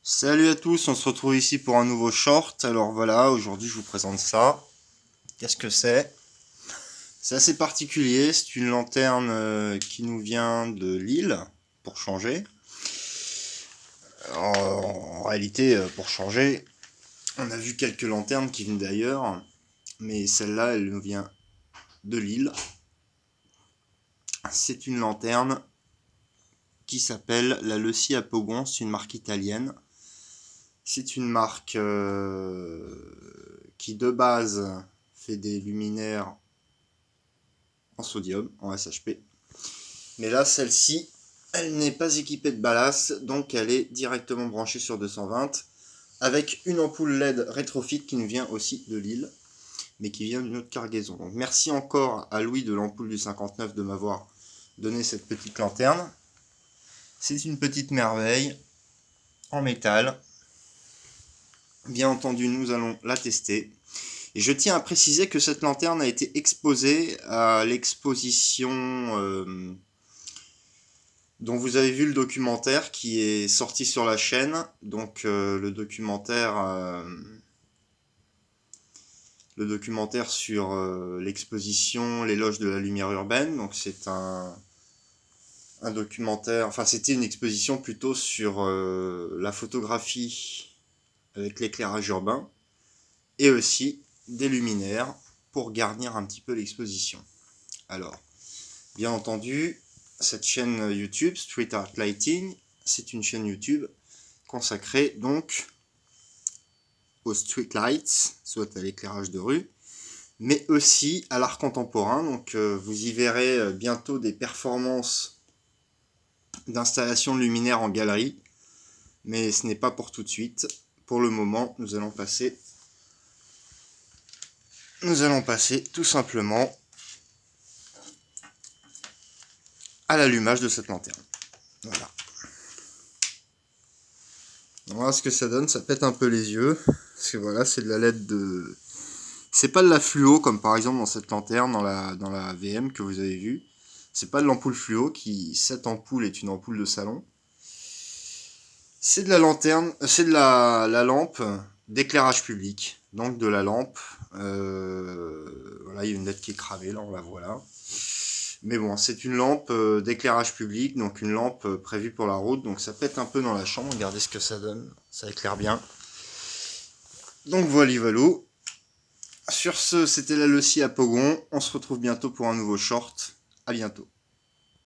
Salut à tous, on se retrouve ici pour un nouveau short. Alors voilà, aujourd'hui je vous présente ça. Qu'est-ce que c'est? C'est assez particulier, c'est une lanterne qui nous vient de Lille, pour changer. En réalité, pour changer, on a vu quelques lanternes qui viennent d'ailleurs, mais celle-là, elle nous vient de Lille. C'est une lanterne qui s'appelle la Lucy à Pogon, c'est une marque italienne. C'est une marque qui de base fait des luminaires en sodium, en SHP. Mais là, celle-ci, elle n'est pas équipée de ballast, donc elle est directement branchée sur 220 avec une ampoule LED rétrofit qui nous vient aussi de Lille, mais qui vient d'une autre cargaison. Donc merci encore à Louis de l'ampoule du 59 de m'avoir donné cette petite lanterne. C'est une petite merveille en métal. Bien entendu, nous allons la tester. Et je tiens à préciser que cette lanterne a été exposée à l'exposition dont vous avez vu le documentaire qui est sorti sur la chaîne. Donc le documentaire sur l'exposition L'éloge de la lumière urbaine. Donc c'est un documentaire, enfin c'était une exposition plutôt sur la photographie avec l'éclairage urbain et aussi des luminaires pour garnir un petit peu l'exposition. Alors, bien entendu, cette chaîne YouTube, Street Art Lighting, c'est une chaîne YouTube consacrée donc aux street lights, soit à l'éclairage de rue, mais aussi à l'art contemporain. Donc vous y verrez bientôt des performances d'installation de luminaires en galerie, mais ce n'est pas pour tout de suite. Pour le moment, nous allons passer tout simplement à l'allumage de cette lanterne. Voilà. Voilà ce que ça donne, ça pète un peu les yeux. Parce que voilà, c'est de la LED de... C'est pas de la fluo comme par exemple dans cette lanterne, dans la VM que vous avez vue. C'est pas de l'ampoule fluo, cette ampoule est une ampoule de salon. C'est de la lanterne, c'est de la lampe d'éclairage public. Donc de la lampe. Voilà, il y a une LED qui est cramée, là on la voit là. Mais bon, c'est une lampe d'éclairage public, donc une lampe prévue pour la route. Donc ça pète un peu dans la chambre, regardez ce que ça donne. Ça éclaire bien. Donc voilà, valou. Sur ce, c'était la Lucy à Pogon. On se retrouve bientôt pour un nouveau short. À bientôt.